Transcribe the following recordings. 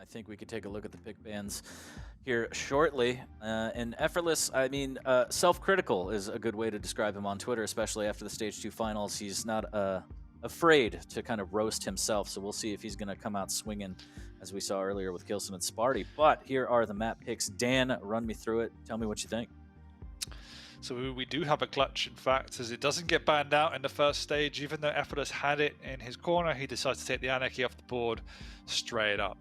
I think we could take a look at the pick bans here shortly. And Effortless, I mean, self-critical is a good way to describe him on Twitter, especially after the Stage 2 finals. He's not afraid to kind of roast himself, so we'll see if he's going to come out swinging, as we saw earlier with Kilson and Sparty. But here are the map picks. Dan, run me through it. Tell me what you think. So we do have a clutch, in fact, as it doesn't get banned out in the first stage. Even though Effortless had it in his corner, he decides to take the Anarchy off the board straight up.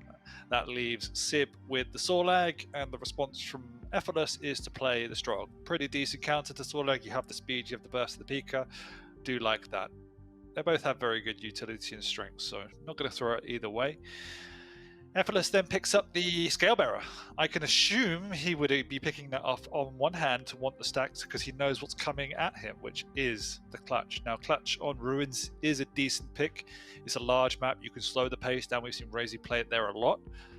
That leaves SIB with the Sorlag, and the response from Effortless is to play the Strong. Pretty decent counter to Sorlag. You have the speed, you have the burst of the Pika. Do like that. They both have very good utility and strength, so not going to throw it either way. Effortless then picks up the Scalebearer. I can assume he would be picking that off on one hand to want the stacks because he knows what's coming at him, which is the Clutch. Now, Clutch on Ruins is a decent pick. It's a large map. You can slow the pace down. We've seen Razy play it there a lot.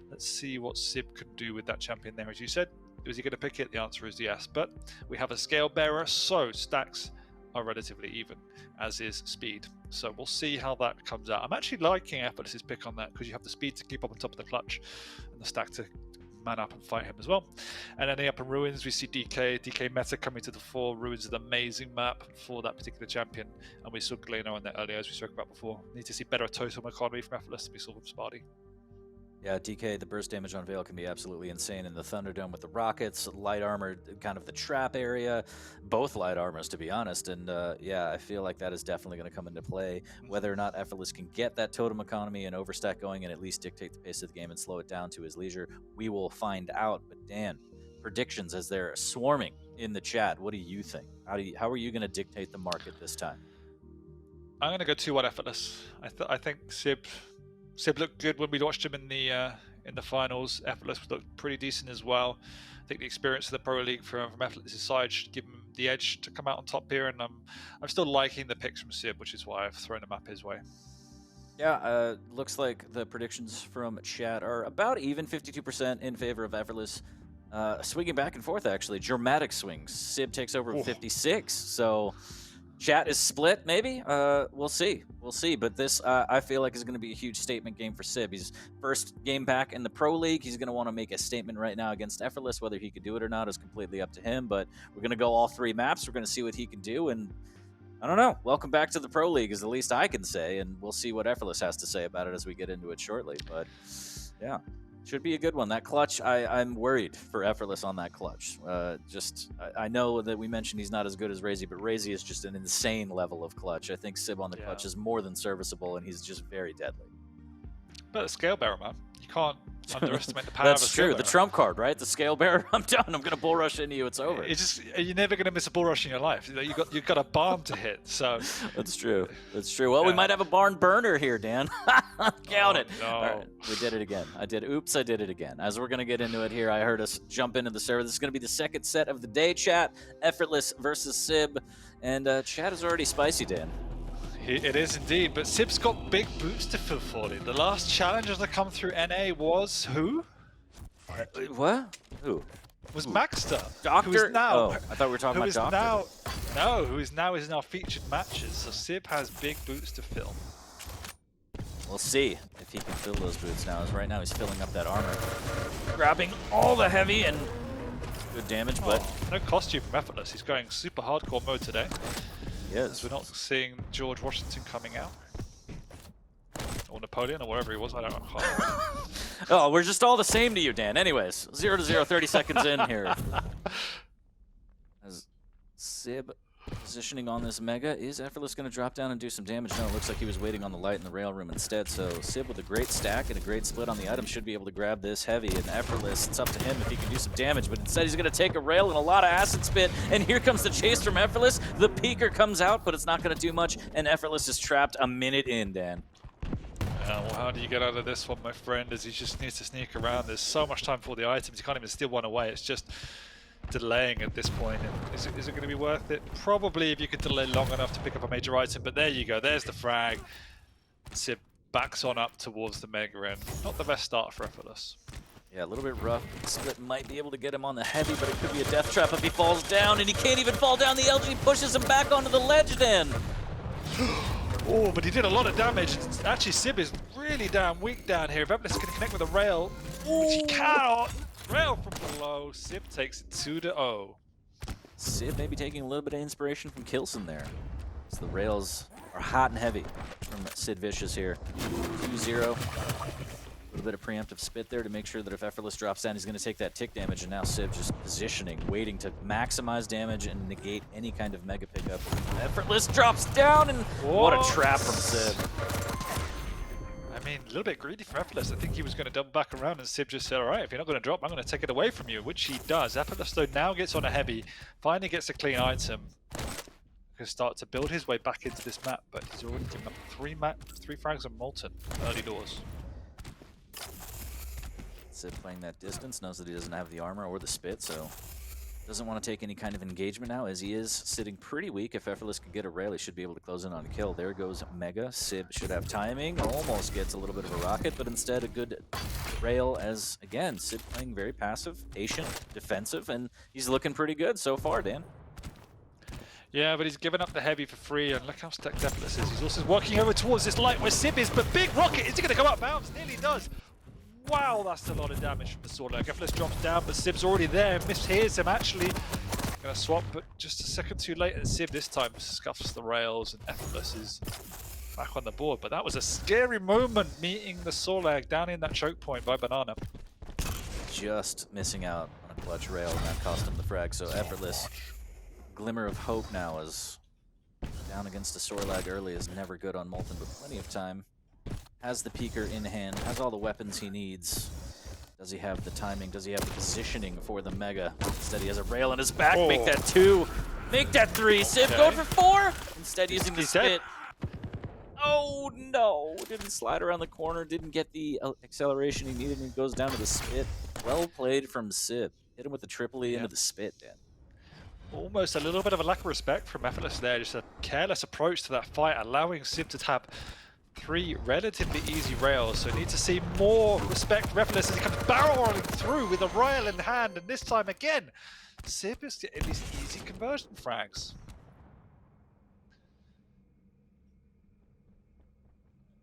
Let's see what SIB can do with that champion there. As you said, is he going to pick it? The answer is yes. But we have a Scalebearer, so stacks are relatively even, as is speed. So we'll see how that comes out. I'm actually liking Effortless's pick on that because you have the speed to keep up on top of the Clutch and the stack to man up and fight him as well. And then up in Ruins, we see DK meta coming to the fore. Ruins is an amazing map for that particular champion, and we saw Galeno on that earlier, as we spoke about before. Need to see better total economy from Effortless than we saw from Sparty. Yeah, DK, the burst damage on Veil can be absolutely insane in the Thunderdome with the rockets, light armor, kind of the trap area, both light armors, to be honest. And yeah, I feel like that is definitely going to come into play. Whether or not Effortless can get that totem economy and overstack going and at least dictate the pace of the game and slow it down to his leisure, we will find out. But Dan, predictions as they're swarming in the chat, what do you think? How are you going to dictate the market this time? I'm going to go 2-1 Effortless. I think SIB looked good when we watched him in the finals. Effortless looked pretty decent as well. I think the experience of the Pro League from Effortless's side should give him the edge to come out on top here, and I'm still liking the picks from SIB, which is why I've thrown him up his way. Yeah, looks like the predictions from chat are about even, 52% in favor of Effortless. Swinging back and forth, actually. Dramatic swings. SIB takes over 56, so chat is split, maybe? We'll see. We'll see. But this, I feel like, is going to be a huge statement game for SIB. He's first game back in the Pro League. He's going to want to make a statement right now against Effortless. Whether he could do it or not is completely up to him. But we're going to go all 3 maps. We're going to see what he can do. And I don't know. Welcome back to the Pro League is the least I can say. And we'll see what Effortless has to say about it as we get into it shortly. But yeah. Should be a good one. That clutch, I'm worried for Effortless on that clutch. I know that we mentioned he's not as good as Razy, but Razy is just an insane level of clutch. I think SIB on the clutch is more than serviceable, and he's just very deadly. But the Scalebearer, man. You can't underestimate the power of a That's true. The trump card, right? The Scalebearer. I'm done. I'm going to bull rush into you. It's over. You're never going to miss a bull rush in your life. You've got a barn to hit. So that's true. That's true. Well, we might have a barn burner here, Dan. Count it. No. All right, we did it again. Oops, I did it again. As we're going to get into it here, I heard us jump into the server. This is going to be the second set of the day, chat. Effortless versus SIB. And chat is already spicy, Dan. It is indeed, but SIB's got big boots to fill for it. The last challenger to come through NA was who? What? Who? Was Maxter. Doctor? Who is now, oh, I thought we were talking about Doctor. Who is now in our featured matches. So SIB has big boots to fill. We'll see if he can fill those boots now, as right now he's filling up that armor. Grabbing all the heavy and good damage, but no costume from Effortless. He's going super hardcore mode today. Yes. We're not seeing George Washington coming out. Or Napoleon, or whatever he was, I don't know. Oh, we're just all the same to you, Dan. Anyways, 0-0, 30 seconds in here. As SIB positioning on this Mega, is Effortless going to drop down and do some damage? No, it looks like he was waiting on the light in the rail room instead. So SIB with a great stack and a great split on the item should be able to grab this heavy. And Effortless, it's up to him if he can do some damage. But instead he's going to take a rail and a lot of acid spit. And here comes the chase from Effortless. The peeker comes out, but it's not going to do much. And Effortless is trapped a minute in, Dan. Well, how do you get out of this one, my friend, as he just needs to sneak around. There's so much time for the items. You can't even steal one away. It's just delaying at this point. And is it going to be worth it? Probably, if you could delay long enough to pick up a major item. But there you go. There's the frag. SIB backs on up towards the Mega end. Not the best start for Effortless. Yeah, a little bit rough. Split might be able to get him on the heavy, but it could be a death trap if he falls down. And he can't even fall down. The LG pushes him back onto the ledge then. Oh, but he did a lot of damage. Actually, SIB is really damn weak down here. If Effortless can connect with a rail, which he cannot. Rail from below. SIB takes it 2-0. SIB maybe taking a little bit of inspiration from Kilson there. So the rails are hot and heavy from Sid Vicious here. 2-0. A little bit of preemptive spit there to make sure that if Effortless drops down, he's going to take that tick damage. And now SIB just positioning, waiting to maximize damage and negate any kind of mega pickup. Effortless drops down, and what a trap from SIB. I mean, a little bit greedy from Effortless. I think he was going to double back around, and SIB just said, all right, if you're not going to drop, I'm going to take it away from you, which he does. Effortless, though, now gets on a heavy, finally gets a clean item. Can start to build his way back into this map, but he's already given up three frags on Molten early doors. SIB playing that distance, knows that he doesn't have the armor or the spit, so doesn't want to take any kind of engagement now, as he is sitting pretty weak. If Effortless could get a rail, he should be able to close in on a kill. There goes Mega. SIB should have timing, almost gets a little bit of a rocket, but instead a good rail, as again, SIB playing very passive, patient, defensive, and he's looking pretty good so far, Dan. Yeah, but he's given up the heavy for free, and look how stacked Effortless is. He's also walking over towards this light where SIB is, but big rocket, is he going to go out bounds? Nearly does. Wow, that's a lot of damage from the sword. Effortless drops down, but SIB's already there. Mishears him, actually. Gonna swap, but just a second too late. And SIB this time scuffs the rails, and Effortless is back on the board. But that was a scary moment, meeting the Sorlag down in that choke point by Banana. Just missing out on a clutch rail, and that cost him the frag. So Effortless, glimmer of hope now, is down against the Sorlag early is never good on Molten, but plenty of time. Has the peeker in hand, has all the weapons he needs. Does he have the timing? Does he have the positioning for the Mega? Instead, he has a rail in his back. Oh. Make that 2. Make that 3. SIB going for 4. Instead, using the spit. Oh no! Didn't slide around the corner. Didn't get the acceleration he needed, and he goes down to the spit. Well played from SIB. Hit him with the triple E into the spit, Dan. Almost a little bit of a lack of respect from Effortless there. Just a careless approach to that fight, allowing SIB to tap 3 relatively easy rails, so need to see more respect for Effortless as he comes barreling through with a rail in hand, and this time again, SIB is getting these easy conversion frags.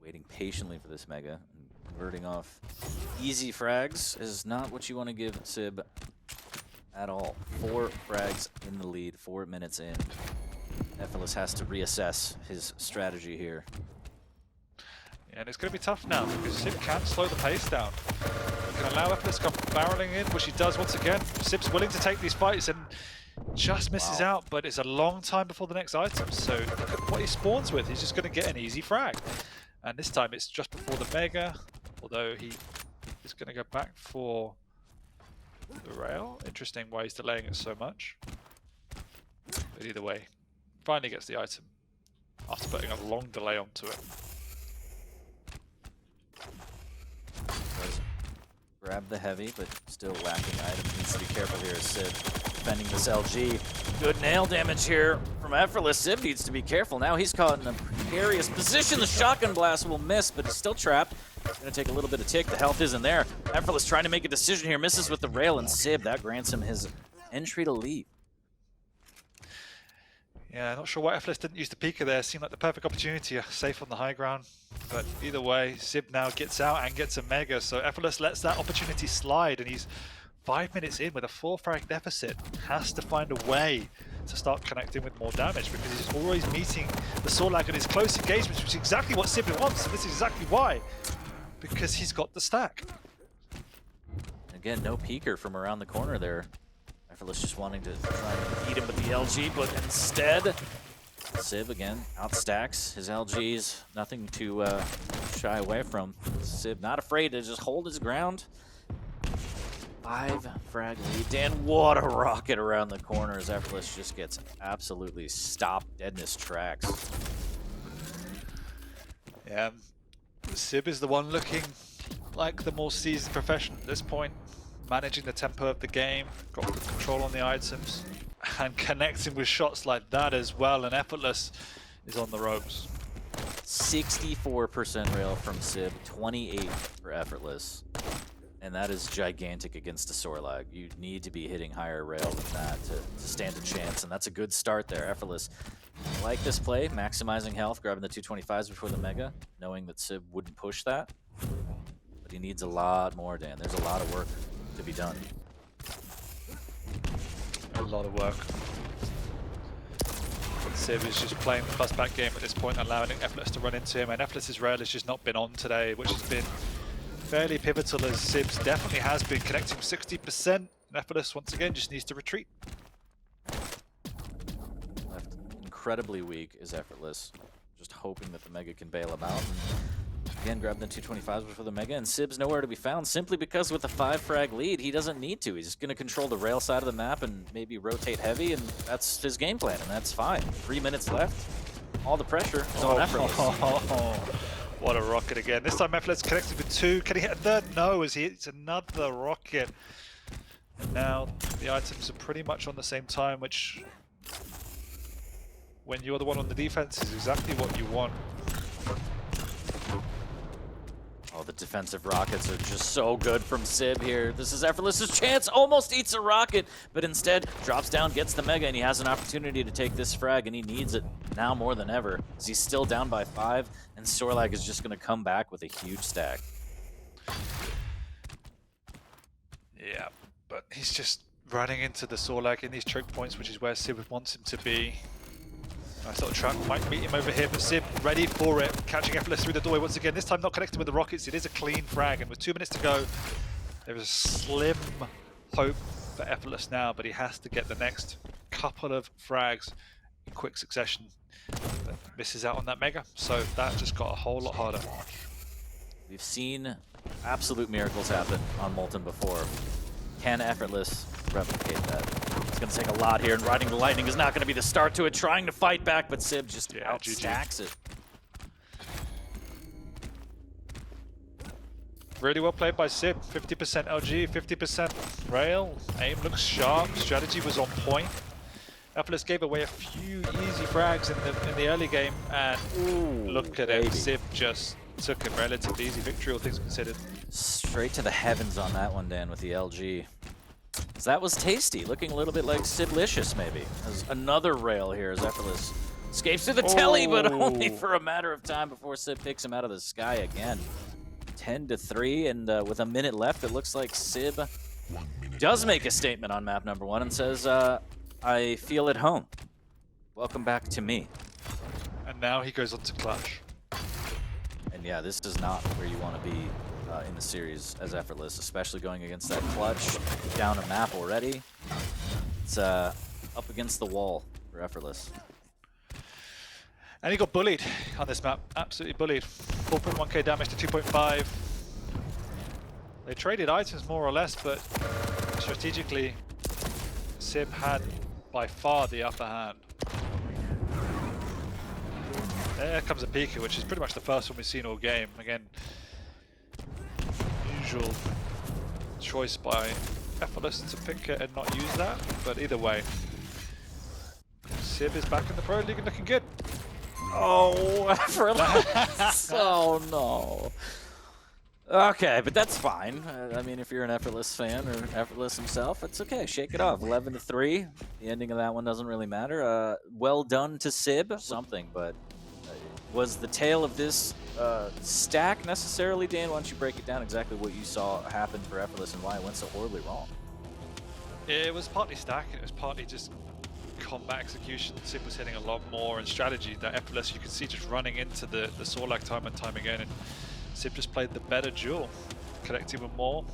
Waiting patiently for this Mega, and converting off easy frags is not what you want to give SIB at all. 4 frags in the lead, 4 minutes in. Effortless has to reassess his strategy here. And it's going to be tough now, because SIB can slow the pace down. He can allow Effortless to come barreling in, which he does once again. SIB's willing to take these fights and just misses out, but it's a long time before the next item. So look at what he spawns with. He's just going to get an easy frag. And this time it's just before the Mega, although he is going to go back for the rail. Interesting why he's delaying it so much. But either way, finally gets the item after putting a long delay onto it. Grab the heavy, but still lacking items. Needs to be careful here as SIB defending this LG. Good nail damage here from Effortless. SIB needs to be careful. Now he's caught in a precarious position. The shotgun blast will miss, but he's still trapped. He's going to take a little bit of tick. The health isn't there. Effortless trying to make a decision here. Misses with the rail, and SIB, that grants him his entry to lead. Yeah, not sure why Effortless didn't use the peeker there. Seemed like the perfect opportunity, safe on the high ground. But either way, SIB now gets out and gets a Mega, so Effortless lets that opportunity slide, and he's 5 minutes in with a 4 frag deficit. Has to find a way to start connecting with more damage, because he's always meeting the Sorlag in his close engagements, which is exactly what SIB wants, and this is exactly why. Because he's got the stack. Again, no peeker from around the corner there. Effortless just wanting to try and beat him with the LG, but instead, SIB again outstacks his LGs. Nothing to shy away from. SIB not afraid to just hold his ground. 5 frag lead. Dan, what a rocket around the corner as Effortless just gets absolutely stopped dead in his tracks. Yeah, SIB is the one looking like the more seasoned professional at this point. Managing the tempo of the game, got good control on the items, and connecting with shots like that as well, and Effortless is on the ropes. 64% rail from SIB, 28 for Effortless. And that is gigantic against the Sorlag. You need to be hitting higher rail than that to stand a chance, and that's a good start there. Effortless like this play, maximizing health, grabbing the 225s before the Mega, knowing that SIB wouldn't push that. But he needs a lot more, Dan. There's a lot of work to be done. A lot of work. SIB is just playing the plus back game at this point, allowing EFFORTLESS to run into him, and EFFORTLESS's rail has just not been on today, which has been fairly pivotal, as SIB's definitely has been connecting 60%, and EFFORTLESS once again just needs to retreat. Left incredibly weak is EFFORTLESS, just hoping that the Mega can bail him out. And again, grab the 225s before the Mega, and SIB's nowhere to be found, simply because with a 5-frag lead, he doesn't need to. He's just going to control the rail side of the map and maybe rotate heavy, and that's his game plan, and that's fine. 3 minutes left. All the pressure is on EFFORTLESS. What a rocket again. This time EFFORTLESS connected with 2. Can he hit a third? No, as he hits another rocket. And now the items are pretty much on the same time, which, when you're the one on the defense, is exactly what you want. Oh, the defensive rockets are just so good from SIB here. This is EFFORTLESS's chance. Almost eats a rocket, but instead drops down, gets the Mega, and he has an opportunity to take this frag, and he needs it now more than ever, as he's still down by 5, and Sorlag is just going to come back with a huge stack. Yeah, but he's just running into the Sorlag in these choke points, which is where SIB wants him to be. Nice little trap, might meet him over here, but SIB ready for it, catching EFFORTLESS through the doorway once again, this time not connecting with the rockets. It is a clean frag, and with 2 minutes to go, there is a slim hope for EFFORTLESS now, but he has to get the next couple of frags in quick succession. But misses out on that Mega, so that just got a whole lot harder. We've seen absolute miracles happen on Molten before. Can EFFORTLESS replicate that? It's going to take a lot here, and Riding the Lightning is not going to be the start to it, trying to fight back, but SIB just outstacks it. Really well played by SIB. 50% LG, 50% rail. Aim looks sharp, strategy was on point. EFFORTLESS gave away a few easy frags in the early game, and look at it, SIB just took a relatively easy victory, all things considered. Straight to the heavens on that one, Dan, with the LG. That was tasty, looking a little bit like Siblicious, maybe. There's another rail here as EFFORTLESS escapes through the telly, but only for a matter of time before SIB picks him out of the sky again. 10-3, and with a minute left, it looks like SIB does make a statement on map number 1 and says, I feel at home. Welcome back to me. And now he goes on to clutch. And yeah, this is not where you want to be in the series as EFFORTLESS, especially going against that clutch, down a map already. It's up against the wall for EFFORTLESS. And he got bullied on this map, absolutely bullied. 4.1k damage to 2.5. They traded items more or less, but strategically, SIB had by far the upper hand. There comes a Pika, which is pretty much the first one we've seen all game. Again, usual choice by EFFORTLESS to pick it and not use that, but either way, SIB is back in the Pro League and looking good. Oh, EFFORTLESS! Oh no. Okay, but that's fine. I mean, if you're an EFFORTLESS fan or EFFORTLESS himself, it's okay. Shake it off. 11-3. The ending of that one doesn't really matter. Well done to SIB. Something, but was the tale of this stack necessarily, Dan? Why don't you break it down exactly what you saw happen for EFFORTLESS and why it went so horribly wrong? It was partly stack, and it was partly just combat execution. SIB was hitting a lot more, and strategy that EFFORTLESS you could see just running into the Sorlag time and time again. And SIB just played the better duel, collecting even more,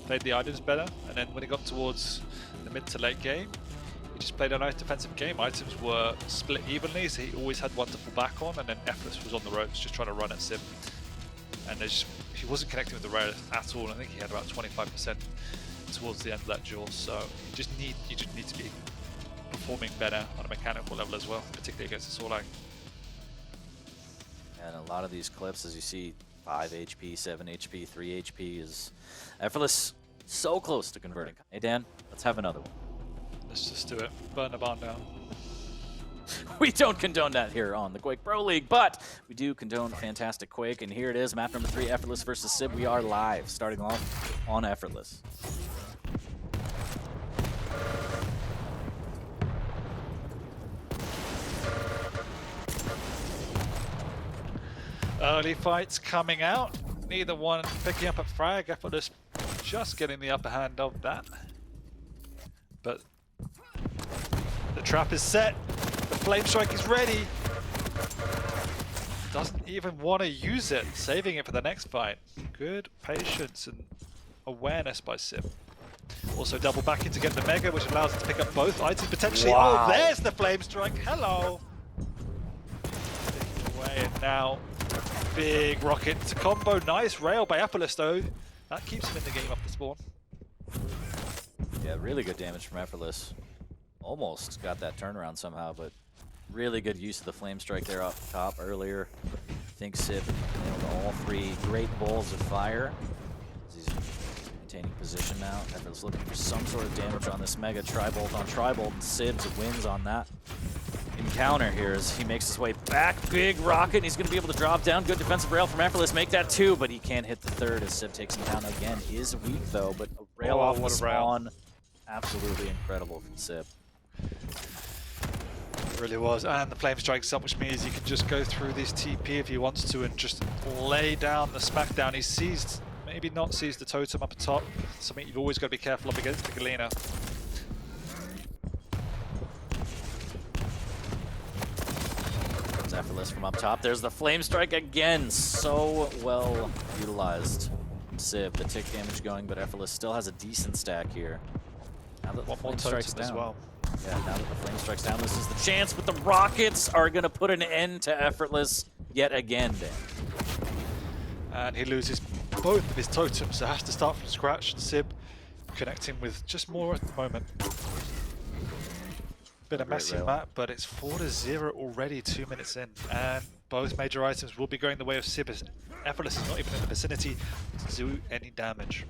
played the items better, and then when it got towards the mid to late game, he just played a nice defensive game. Items were split evenly, so he always had one to fall back on, and then EFFORTLESS was on the ropes just trying to run at SIB. And he wasn't connecting with the rail at all. I think he had about 25% towards the end of that duel, so you just need to be performing better on a mechanical level as well, particularly against the Sorlag. And a lot of these clips, as you see, 5 HP, 7 HP, 3 HP is EFFORTLESS so close to converting. Hey Dan, let's have another one. Let's just do it. Burn the barn down. We don't condone that here on the Quake Pro League, but we do condone fantastic Quake, and here it is, map number 3, EFFORTLESS versus SIB. We are live, starting off on EFFORTLESS. Early fights coming out. Neither one picking up a frag. Effortless just getting the upper hand of that. But the trap is set. The flame strike is ready. Doesn't even want to use it, saving it for the next fight. Good patience and awareness by SIB. Also double back in to get the Mega, which allows it to pick up both items potentially. Wow. Oh, there's the flame strike. Hello. Taking away, and now big rocket to combo. Nice rail by Effortless though. That keeps him in the game off the spawn. Yeah, really good damage from Effortless. Almost got that turnaround somehow, but really good use of the flame strike there up top earlier. I think SIB nailed all three great balls of fire. He's maintaining position now. Effortless looking for some sort of damage on this Mega. Tri-bolt on Tri-bolt, and SIB wins on that encounter here as he makes his way back. Big rocket, and he's going to be able to drop down. Good defensive rail from Effortless. Make that 2, but he can't hit the 3rd as SIB takes him down again. Is weak though, but a rail off the spawn. Absolutely incredible from SIB. It really was, and the flame strikes up, which means he can just go through this TP if he wants to and just lay down the smackdown. He seized, maybe not seized the totem up top, something you've always got to be careful of against the Galena. Effortless from up top. There's the flame strike again. So well utilized. SIB, the tick damage going, but Effortless still has a decent stack here. Now that the flame strikes down. As well. Yeah, now that the flame strikes down, this is the chance, but the rockets are going to put an end to Effortless yet again, Dan. And he loses both of his totems, so has to start from scratch. SIB connecting with just more at the moment. Been a messy map, but it's 4-0 already 2 minutes in, and both major items will be going the way of SIB as Effortless is not even in the vicinity to do any damage.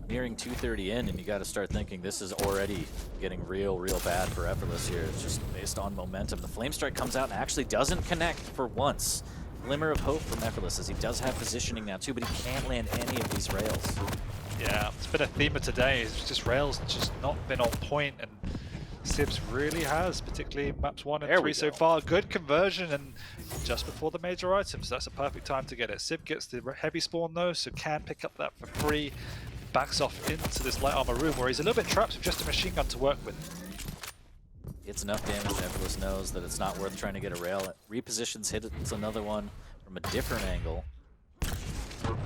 Nearing 2:30 in, and you got to start thinking this is already getting real bad for Effortless here. It's just based on momentum. The flame strike comes out and actually doesn't connect for once. Glimmer of hope from Effortless as he does have positioning now too, but he can't land any of these rails. Yeah, it's been a theme of today. It's just rails just not been on point, and SIB's really has, particularly maps 1 and 3 so far. Good conversion, and just before the major items, that's a perfect time to get it. SIB gets the heavy spawn though, so can pick up that for free. Backs off into this light armor room where he's a little bit trapped with just a machine gun to work with. It's enough damage. Effortless knows that it's not worth trying to get a rail. It repositions, hits another one from a different angle.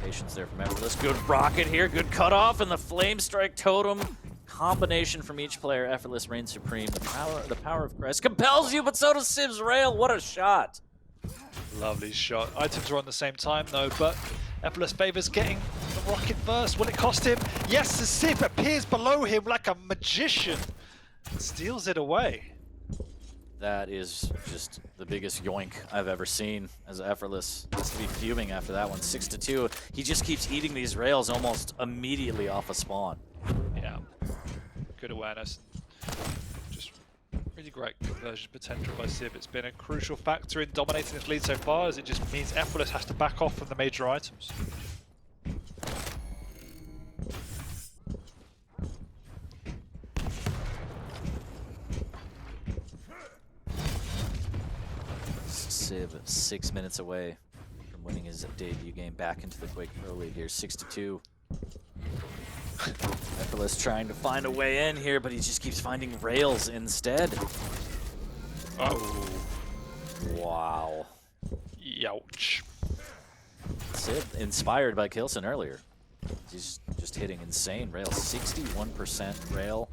Patience there from Effortless. Good rocket here, good cutoff, and the flame strike totem combination from each player. Effortless reigns supreme. The power of Christ compels you, but so does SIB's rail. What a shot! Lovely shot. Items are on the same time though, but Effortless favors getting the rocket first. Will it cost him? Yes, the SIB appears below him like a magician. Steals it away. That is just the biggest yoink I've ever seen as Effortless. Has to be fuming after that one. 6-2. He just keeps eating these rails almost immediately off a spawn. Yeah. Good awareness. Just really great conversion potential by SIB. It's been a crucial factor in dominating this lead so far, as it just means Effortless has to back off from the major items. SIB 6 minutes away from winning his debut game back into the Quake Pro League here, 6-2. Effortless trying to find a way in here, but he just keeps finding rails instead. Oh. Wow. Youch. SIB inspired by Kilson earlier. He's just hitting insane rails. 61% rail.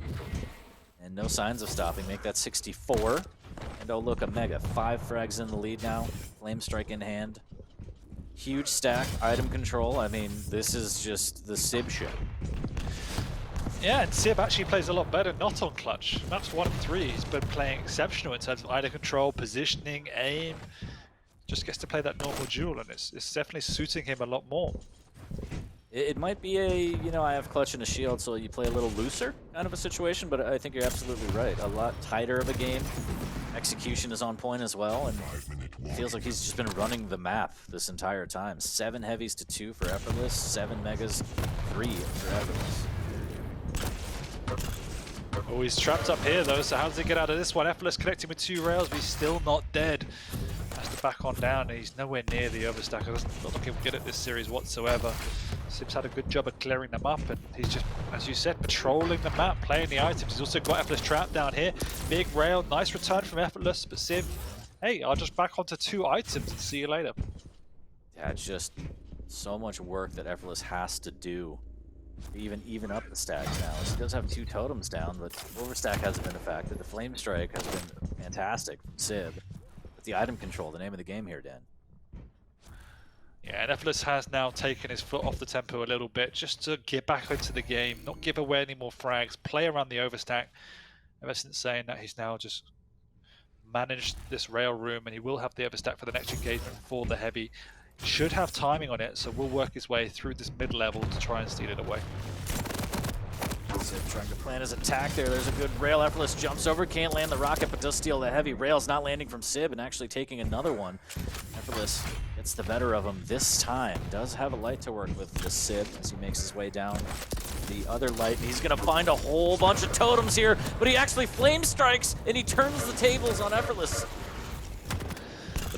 And no signs of stopping. Make that 64. And oh look, a Mega. 5 frags in the lead now. Flame strike in hand. Huge stack, item control. I mean, this is just the SIB show. Yeah, and SIB actually plays a lot better not on clutch. Maps 1 and 3, he's been playing exceptional in terms of item control, positioning, aim. Just gets to play that normal duel, and it's definitely suiting him a lot more. It might be a, you know, I have clutch and a shield, so you play a little looser kind of a situation, but I think you're absolutely right. A lot tighter of a game. Execution is on point as well, and it feels like he's just been running the map this entire time. 7 heavies to 2 for Effortless, 7 megas, 3 for Effortless. Oh, he's trapped up here though, so how does he get out of this one? Effortless connecting with 2 rails, but he's still not dead. back on down, and he's nowhere near the overstack. Not looking good at this series whatsoever. SIB's had a good job of clearing them up, and he's just, as you said, patrolling the map, playing the items. He's also got Effortless trapped down here. Big rail, nice return from Effortless, but SIB, hey, I'll just back onto 2 items and see you later. Yeah, it's just so much work that Effortless has to do to even up the stacks now. He does have 2 totems down, but overstack hasn't been a factor. The flame strike has been fantastic from SIB. But the item control, the name of the game here, Dan. Yeah, and Effortless has now taken his foot off the tempo a little bit just to get back into the game, not give away any more frags, play around the overstack. Ever since saying that, he's now just managed this rail room, and he will have the overstack for the next engagement for the heavy. Should have timing on it, so will work his way through this mid-level to try and steal it away. SIB trying to plan his attack there. There's a good rail. Effortless jumps over, can't land the rocket, but does steal the heavy. Rail's not landing from SIB and actually taking another one. Effortless gets the better of him this time. Does have a light to work with the SIB as he makes his way down the other light. He's going to find a whole bunch of totems here, but he actually flame strikes and he turns the tables on Effortless.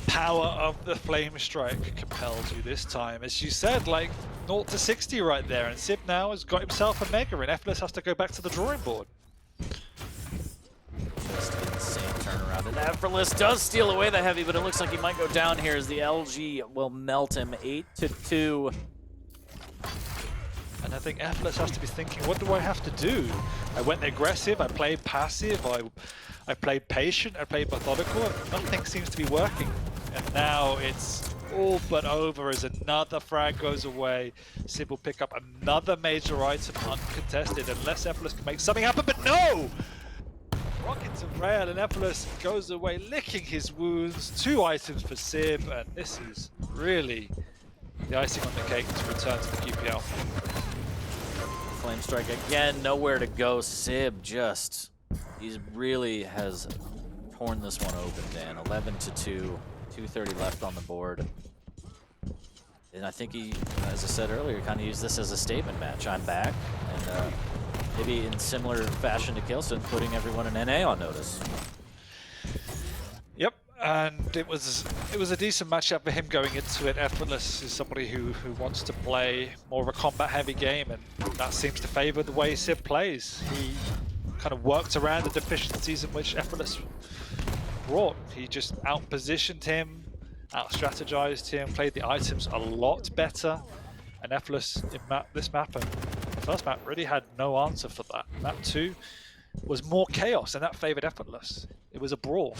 Power of the flame strike compels you this time. As you said, like 0 to 60 right there, and SIB now has got himself a mega, and Effortless has to go back to the drawing board. Just insane turnaround, and Effortless does steal away the heavy, but it looks like he might go down here as the LG will melt him 8-2. And I think Effortless has to be thinking, what do I have to do? I went aggressive, I played passive, I played patient, I played methodical, and nothing seems to be working. And now it's all but over as another frag goes away. SIB will pick up another major item uncontested unless Effortless can make something happen, but no! Rocket to rail, and Effortless goes away licking his wounds. 2 items for SIB, and this is really the icing on the cake to return to the QPL. Flame strike again, nowhere to go. SIB just, he really has torn this one open, Dan. 11-2. 2:30 left on the board. And I think he, as I said earlier, kind of used this as a statement match. I'm back, and maybe in similar fashion to Kilson, putting everyone in NA on notice. Yep, and it was a decent matchup for him going into it. Effortless is somebody who wants to play more of a combat-heavy game, and that seems to favour the way SIB plays. He kind of worked around the deficiencies in which Effortless brought. He just out-positioned him, out-strategized him, played the items a lot better, and Effortless in this map, and the first map, really had no answer for that. Map 2 was more chaos, and that favored Effortless. It was a brawl.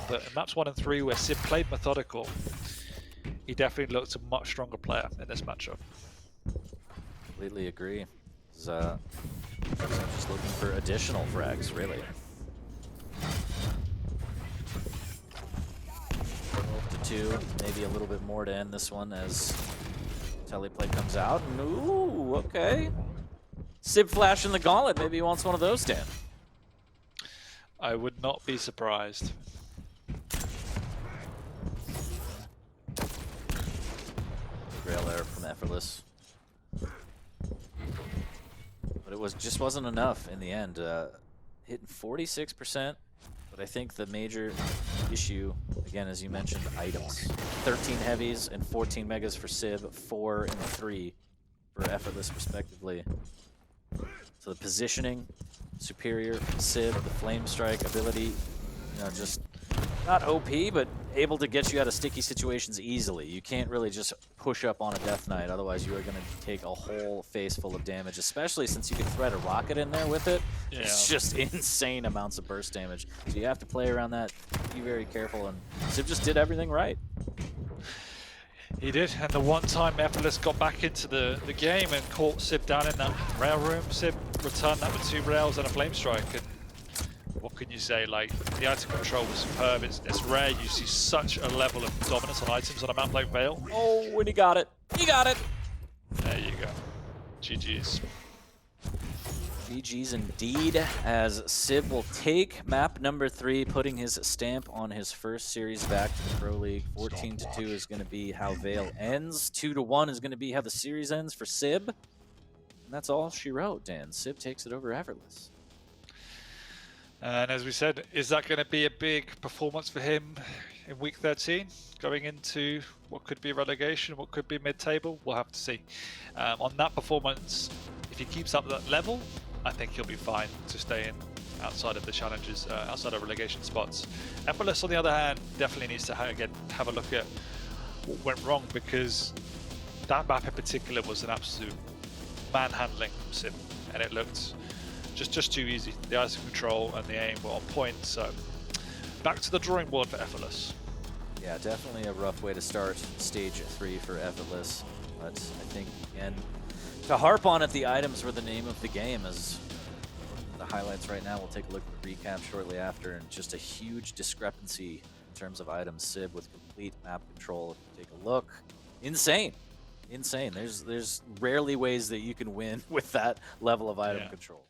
But in maps 1 and 3, where SIB played methodical, he definitely looked a much stronger player in this matchup. Completely agree. Just looking for additional frags, really. 12-2, maybe a little bit more to end this one as teleplay comes out. And ooh, okay. SIB flashing the gauntlet. Maybe he wants one of those, Dan. I would not be surprised. Rail error from Effortless. But it just wasn't enough in the end. Hitting 46%. But I think the major issue, again, as you mentioned, items. 13 heavies and 14 megas for SIB, 4 and 3 for Effortless, respectively. So the positioning, superior from SIB, the flame strike ability, you know, just not OP, but able to get you out of sticky situations easily. You can't really just push up on a Death Knight, otherwise you are going to take a whole face full of damage, especially since you can thread a rocket in there with it. Yeah. It's just insane amounts of burst damage. So you have to play around that, be very careful, and SIB just did everything right. He did, and the one time Effortless got back into the game and caught SIB down in that rail room, SIB returned that with 2 rails and a flame strike, and what can you say, like, the item control was superb. It's rare you see such a level of dominance on items on a map like Vale. Oh, and he got it. He got it! There you go. GG's. GG's indeed, as SIB will take map number 3, putting his stamp on his first series back to the Pro League. 14-2 is going to be how Vale ends. 2-1 is going to be how the series ends for SIB. And that's all she wrote, Dan. SIB takes it over Effortless. And as we said, is that going to be a big performance for him? in week 13, going into what could be relegation, what could be mid-table. We'll have to see. On that performance, if he keeps up that level, I think he'll be fine to stay in outside of the challenges, outside of relegation spots. EFFORTLESS, on the other hand, definitely needs to have a look at what went wrong, because that map in particular was an absolute manhandling from SIB, and it looked just too easy. The ice control and the aim were on point, so back to the drawing board for EFFORTLESS. Yeah, definitely a rough way to start stage 3 for EFFORTLESS, but I think, again, to harp on it, the items were the name of the game. As the highlights right now, we'll take a look at the recap shortly after, and just a huge discrepancy in terms of items. SIB with complete map control. If you take a look, insane. There's rarely ways that you can win with that level of item control.